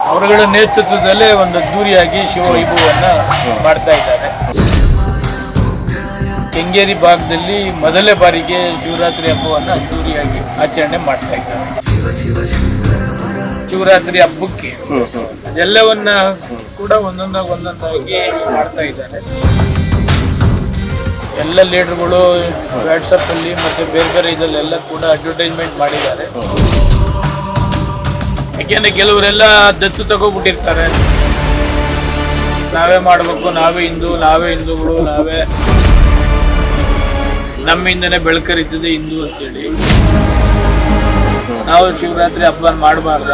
ಅವರುಗಳ ನೇತೃತ್ವದಲ್ಲೇ ಒಂದು ಅದ್ದೂರಿಯಾಗಿ ಶಿವವೈಭವವನ್ನ ಮಾಡ್ತಾ ಇದ್ದಾರೆ. ಕೆಂಗೇರಿ ಭಾಗದಲ್ಲಿ ಮೊದಲೇ ಬಾರಿಗೆ ಶಿವರಾತ್ರಿ ಹಬ್ಬವನ್ನು ಅದ್ದೂರಿಯಾಗಿ ಆಚರಣೆ ಮಾಡ್ತಾ ಇದ್ದಾರೆ. ಶಿವರಾತ್ರಿ ಹಬ್ಬಕ್ಕೆ ಎಲ್ಲವನ್ನ ಕೂಡ ಒಂದೊಂದಾಗಿ ಮಾಡ್ತಾ ಇದ್ದಾರೆ. ಎಲ್ಲ ಲೀಡರ್ಗಳು ವಾಟ್ಸಪ್ ಅಲ್ಲಿ ಮತ್ತೆ ಬೇರೆ ಬೇರೆ ಇದಲ್ಲೆಲ್ಲ ಕೂಡ ಅಡ್ವರ್ಟೈಸ್ಮೆಂಟ್ ಮಾಡಿದ್ದಾರೆ. ಯಾಕೆಂದ್ರೆ ಕೆಲವರೆಲ್ಲ ದತ್ತು ತಗೋಬಿಟ್ಟಿರ್ತಾರೆ. ನಾವೇ ಮಾಡ್ಬೇಕು, ನಾವೇ ಹಿಂದೂಗಳು, ನಾವೇ ನಮ್ಮಿಂದನೇ ಬೆಳಕರಿದ್ದದೆ ಹಿಂದೂ ಅಂತೇಳಿ ನಾವು ಶಿವರಾತ್ರಿ ಹಬ್ಬ ಮಾಡಬಾರ್ದ?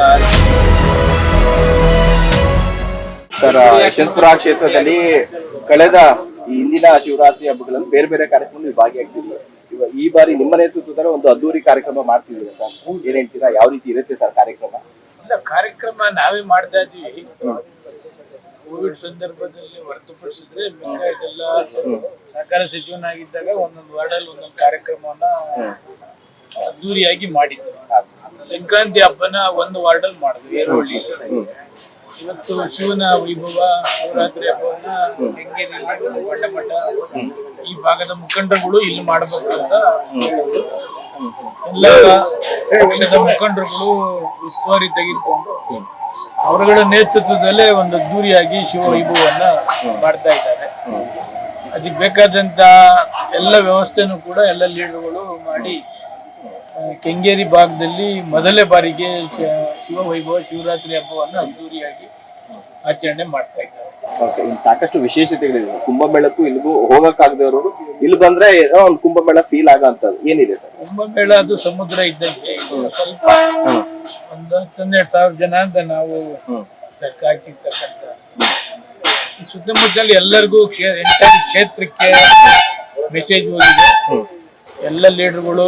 ಸರ್, ಯಶವಂತಪುರ ಕ್ಷೇತ್ರದಲ್ಲಿ ಕಳೆದ ಹಿಂದಿನ ಶಿವರಾತ್ರಿ ಹಬ್ಬಗಳಲ್ಲಿ ಬೇರೆ ಬೇರೆ ಕಾರ್ಯಕ್ರಮದಲ್ಲಿ ಭಾಗಿಯಾಗ್ತಿದ್ರು. ಈ ಬಾರಿ ನಿಮ್ಮ ನೇತೃತ್ವದಲ್ಲಿ ಒಂದು ಅದ್ದೂರಿ ಕಾರ್ಯಕ್ರಮ ಮಾಡ್ತಿದ್ದೀರಾ ಸರ್, ಏನ್ ಹೇಳ್ತೀರಾ? ಯಾವ ರೀತಿ ಇರುತ್ತೆ ಸರ್ ಕಾರ್ಯಕ್ರಮ? ಕಾರ್ಯಕ್ರಮ ನಾವೇ ಮಾಡ್ತಾ ಇದ್ದೀವಿ. ಕೋವಿಡ್ ಸಂದರ್ಭದಲ್ಲಿ ಹೊರತುಪಡಿಸಿದ್ರೆ ಇದೆಲ್ಲ ಸಹಕಾರ ಸಚಿವನಾಗಿದ್ದಾಗ ಒಂದೊಂದು ವಾರ್ಡಲ್ಲಿ ಒಂದೊಂದು ಕಾರ್ಯಕ್ರಮವನ್ನ ಅದ್ದೂರಿಯಾಗಿ ಮಾಡಿದ್ರು. ಸಂಕ್ರಾಂತಿ ಹಬ್ಬನ ಒಂದು ವಾರ್ಡಲ್ಲಿ ಮಾಡಿದ್ವಿ, ಏರೋಳ್ಳಿ. ಇವತ್ತು ಶಿವನ ವೈಭವ ಶಿವರಾತ್ರಿ ಹಬ್ಬವನ್ನ ಕೆಂಗೇರಿಯಲ್ಲಿ ಮಠ ಈ ಭಾಗದ ಮುಖಂಡರುಗಳು ಇಲ್ಲಿ ಮಾಡಬೇಕು ಅಂತ ಎಲ್ಲ ಪಕ್ಷದ ಮುಖಂಡರುಗಳು ಉಸ್ತುವಾರಿ ತೆಗೆದುಕೊಂಡು ಅವರುಗಳ ನೇತೃತ್ವದಲ್ಲೇ ಒಂದು ಅದ್ದೂರಿಯಾಗಿ ಶಿವವೈಭವವನ್ನ ಮಾಡ್ತಾ ಇದ್ದಾರೆ. ಅದಕ್ಕೆ ಬೇಕಾದಂತ ಎಲ್ಲ ವ್ಯವಸ್ಥೆನೂ ಕೂಡ ಎಲ್ಲ ಲೀಡರ್ಗಳು ಮಾಡಿ ಕೆಂಗೇರಿ ಭಾಗದಲ್ಲಿ ಮೊದಲೇ ಬಾರಿಗೆ ಶಿವವೈಭವ ಶಿವರಾತ್ರಿ ಹಬ್ಬವನ್ನು ಅದ್ದೂರಿಯಾಗಿ ಆಚರಣೆ ಮಾಡ್ತಾ ಇದ್ದಾರೆ. ಸಾಕಷ್ಟು ವಿಶೇಷತೆಗಳಿದೆ. ಕುಂಭಮೇಳಕ್ಕೂ ಇಲ್ಲಿಗೂ ಹೋಗಕ್ಕಾಗದವರು ಇಲ್ಲಿ ಬಂದ್ರೆ ಒಂದು ಕುಂಭಮೇಳ ಫೀಲ್ ಆಗಂತದ್ದು ಏನಿದೆ ಸರ್? ಕುಂಭಮೇಳ ಅದು ಸಮುದ್ರ ಇದ್ದಂಗೆ. ಸ್ವಲ್ಪ ಒಂದು 12,000 ಜನ ಅಂತ ನಾವು ಲೆಕ್ಕ ಹಾಕಿರ್ತಕ್ಕಂಥ ಈ ಸುತ್ತಮುತ್ತಲು ಎಲ್ಲರಿಗೂ ಕ್ಷೇತ್ರಕ್ಕೆ ಮೆಸೇಜ್ ಹೋಗಿದೆ. ಎಲ್ಲ ಲೀಡರ್ಗಳು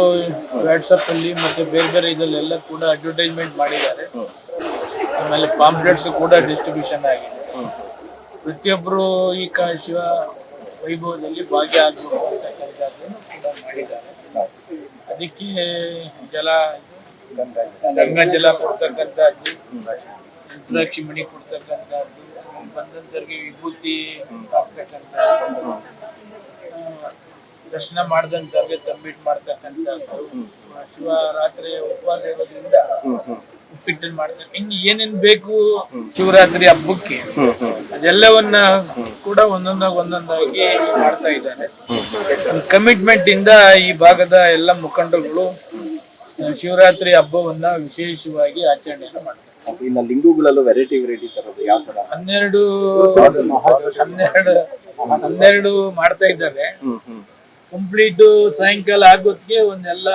ವಾಟ್ಸಪ್ ಅಲ್ಲಿ ಮತ್ತೆ ಬೇರೆ ಬೇರೆ ಇದಲ್ಲೆಲ್ಲ ಕೂಡ ಅಡ್ವರ್ಟೈಸ್ಮೆಂಟ್ ಮಾಡಿದ್ದಾರೆ. ಆಮೇಲೆ ಪಾಂಪ್ಲೆಟ್ಸ್ ಕೂಡ ಡಿಸ್ಟ್ರಿಬ್ಯೂಷನ್ ಆಗಿದೆ. ಪ್ರತಿಯೊಬ್ಬರು ಈ ಶಿವ ವೈಭವದಲ್ಲಿ ಭಾಗಿಯಾಗಬೇಕು ಅಂತಕ್ಕಂಥದ್ದನ್ನು ಕೂಡ ಮಾಡಿದ್ದಾರೆ. ಅದಕ್ಕೆ ಗಂಗಾ ಜಲ ಕೊಡ್ತಕ್ಕಂಥದ್ದು, ರುದ್ರಾಕ್ಷಿ ಮಣಿ ಕೊಡ್ತಕ್ಕಂಥದ್ದು, ಬಂದಂತರಿಗೆ ವಿಭೂತಿ ಹಾಕ್ತಕ್ಕಂಥದ್ದು, ದರ್ಶನ ಮಾಡಿದಂತವ್ರಿಗೆ ತಂಬಿಟ್ಟು ಮಾಡ್ತಕ್ಕಂಥದ್ದು, ಶಿವರಾತ್ರಿ ಉಪವಾಸ ಇರೋದ್ರಿಂದ ಉಪ್ಪಿಟ್ಟನ್ನು ಮಾಡ್ತಾರೆ. ಹಿಂಗೆ ಏನೇನ್ ಬೇಕು ಶಿವರಾತ್ರಿ ಹಬ್ಬಕ್ಕೆ ಅದೆಲ್ಲವನ್ನ ಕೂಡ ಒಂದೊಂದಾಗಿ ಮಾಡ್ತಾ ಇದ್ದಾರೆ. ಕಮಿಟ್ಮೆಂಟ್ ಇಂದ ಈ ಭಾಗದ ಎಲ್ಲ ಮುಖಂಡರುಗಳು ಶಿವರಾತ್ರಿ ಹಬ್ಬವನ್ನ ವಿಶೇಷವಾಗಿ ಆಚರಣೆಯನ್ನು ಮಾಡ್ತಾರೆ. ಇನ್ನು ಲಿಂಗುಗಳಲ್ಲೂ ವೆರೈಟಿ ತರೋದು ಯಾವ ತರ? 12 ಮಾಡ್ತಾ ಇದ್ದಾರೆ. ಕಂಪ್ಲೀಟ್ ಸಾಯಂಕಾಲ ಆಗೋದಕ್ಕೆ ಒಂದೆಲ್ಲ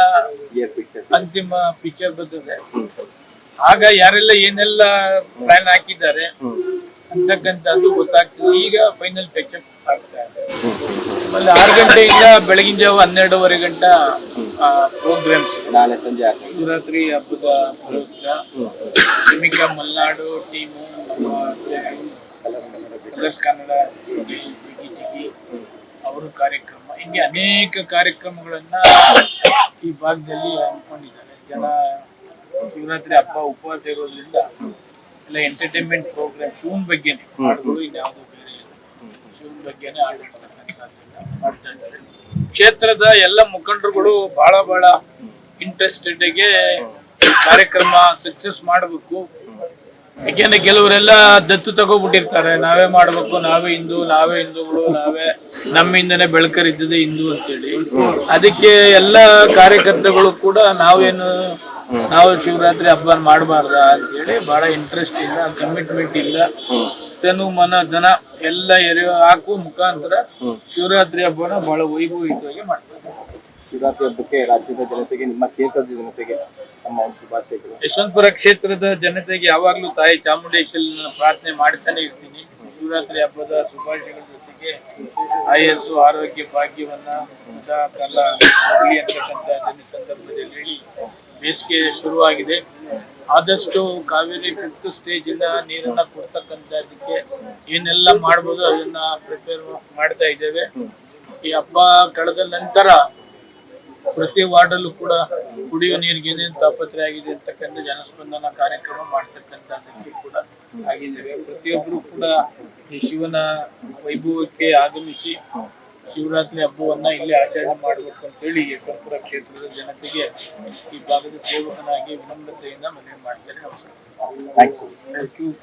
ಅಂತಿಮ ಪಿಕ್ಚರ್ ಬರ್ತದೆ. ಆಗ ಯಾರೆಲ್ಲ ಏನೆಲ್ಲ ಪ್ಲಾನ್ ಹಾಕಿದ್ದಾರೆ ಅಂತಕ್ಕಂಥದ್ದು ಗೊತ್ತಾಗ್ತದೆ. ಈಗ ಫೈನಲ್ ಟಚ್ ಆಗ್ತಾ ಇದೆ. ಆಮೇಲೆ 6 ಗಂಟೆಯಿಂದ ಬೆಳಗಿನ ಜಾವ 12:30 ಗಂಟೆ ಪ್ರೋಗ್ರಾಮ್ಸ್. ನಾಳೆ ಸಂಜೆ ಶಿವರಾತ್ರಿ ಹಬ್ಬದ ಪ್ರಯುಕ್ತ ಮಲ್ನಾಡು ಟೀಮು, ಕಲರ್ಸ್ ಕನ್ನಡ ಅವರು ಕಾರ್ಯಕ್ರಮ, ಹಿಂಗೆ ಅನೇಕ ಕಾರ್ಯಕ್ರಮಗಳನ್ನ ಈ ಭಾಗದಲ್ಲಿ ಹಮ್ಮಿಕೊಂಡಿದ್ದಾರೆ. ಜನ ಶಿವರಾತ್ರಿ ಹಬ್ಬ ಉಪವಾಸ ಇರೋದ್ರಿಂದ ಎಲ್ಲ ಎಂಟರ್ಟೈನ್ಮೆಂಟ್ ಪ್ರೋಗ್ರಾಮ್ ಶಿವನ್ ಬಗ್ಗೆನೆ ಹಾಡುಗಳು, ಇನ್ಯಾವುದೋ ಬೇರೆ ಶಿವನ್ ಬಗ್ಗೆನೆ ಹಾಡಿರ್ತಕ್ಕಂಥದ್ದನ್ನ ಮಾಡ್ತಾ ಇದ್ದಾರೆ. ಕ್ಷೇತ್ರದ ಎಲ್ಲ ಮುಖಂಡರುಗಳು ಬಹಳ ಇಂಟ್ರೆಸ್ಟೆಡ್ ಗೆ ಕಾರ್ಯಕ್ರಮ ಸಕ್ಸಸ್ ಮಾಡಬೇಕು. ಯಾಕೆಂದ್ರೆ ಕೆಲವರೆಲ್ಲ ದತ್ತು ತಗೋಬಿಟ್ಟಿರ್ತಾರೆ. ನಾವೇ ಮಾಡ್ಬೇಕು, ನಾವೇ ಹಿಂದೂಗಳು, ನಾವೇ ನಮ್ಮಿಂದನೇ ಬೆಳಕರಿದ್ದದೆ ಹಿಂದೂ ಅಂತೇಳಿ. ಅದಕ್ಕೆ ಎಲ್ಲ ಕಾರ್ಯಕರ್ತಗಳು ಕೂಡ ನಾವು ಶಿವರಾತ್ರಿ ಹಬ್ಬ ಮಾಡಬಾರ್ದ ಅಂತೇಳಿ ಬಹಳ ಇಂಟ್ರೆಸ್ಟ್ ಇಲ್ಲ, ಕಮಿಟ್ಮೆಂಟ್ ಇಲ್ಲ, ತನು ಮನ ಧನ ಎಲ್ಲ ಹಾಕುವ ಮುಖಾಂತರ ಶಿವರಾತ್ರಿ ಹಬ್ಬನ ಬಹಳ ವೈಭವಯುತವಾಗಿ ಮಾಡ್ತಾರೆ. ಶಿವರಾತ್ರಿ ಹಬ್ಬಕ್ಕೆ ರಾಜ್ಯದ ಜನತೆಗೆ, ನಿಮ್ಮ ಕ್ಷೇತ್ರದ ಜನತೆಗೆ ನಮ್ಮ ಶುಭಾಶಯಗಳು. ಯಶವಂತಪುರ ಕ್ಷೇತ್ರದ ಜನತೆಗೆ ಯಾವಾಗ್ಲೂ ತಾಯಿ ಚಾಮುಂಡೇಶ್ವರಿ ಪ್ರಾರ್ಥನೆ ಮಾಡ್ತಾನೆ ಇರ್ತೀನಿ. ಶಿವರಾತ್ರಿ ಹಬ್ಬದ ಶುಭಾಶಯಗಳ ಜೊತೆಗೆ ಆಯಸ್ಸು, ಆರೋಗ್ಯ, ಭಾಗ್ಯವನ್ನ ಸದಾ ಕಾಲ ಆಗಲಿ ಅಂತಕ್ಕಂಥ ಸಂದರ್ಭದಲ್ಲಿ ಹೇಳಿ, ಬೇಸಿಗೆ ಶುರುವಾಗಿದೆ. ಆದಷ್ಟು ಕಾವೇರಿ 5th ಸ್ಟೇಜ್ ಇಂದ ನೀರನ್ನ ಕೊಡ್ತಕ್ಕಂಥದಕ್ಕೆ ಏನೆಲ್ಲ ಮಾಡ್ಬೋದು ಅದನ್ನ ಪ್ರಿಪೇರ್ ಮಾಡ್ತಾ ಇದ್ದೇವೆ. ಈ ಹಬ್ಬ ಕಳೆದ ನಂತರ ಪ್ರತಿ ವಾರ್ಡಲ್ಲೂ ಕೂಡ ಕುಡಿಯುವ ನೀರಿಗೆ ಏನೇನು ತಾಪತ್ರೆ ಆಗಿದೆ ಅಂತಕ್ಕಂಥ ಜನಸ್ಪಂದನ ಕಾರ್ಯಕ್ರಮ ಮಾಡ್ತಕ್ಕಂಥದ್ದಕ್ಕೆ ಕೂಡ ಆಗಿದ್ದೇವೆ. ಪ್ರತಿಯೊಬ್ಬರು ಕೂಡ ಈ ಶಿವನ ವೈಭವಕ್ಕೆ ಆಗಮಿಸಿ ಶಿವರಾತ್ರಿ ಹಬ್ಬವನ್ನ ಇಲ್ಲಿ ಆಚರಣೆ ಮಾಡಬೇಕು ಅಂತೇಳಿ ಯಶವಂತಪುರ ಕ್ಷೇತ್ರದ ಜನತೆಗೆ ಈ ಭಾಗದ ಸೇವಕನಾಗಿ ವಿನಮ್ರತೆಯಿಂದ ಮನವಿ ಮಾಡ್ತಾರೆ. ನಮಸ್ಕಾರ. ಥ್ಯಾಂಕ್ಸ್. Thank you.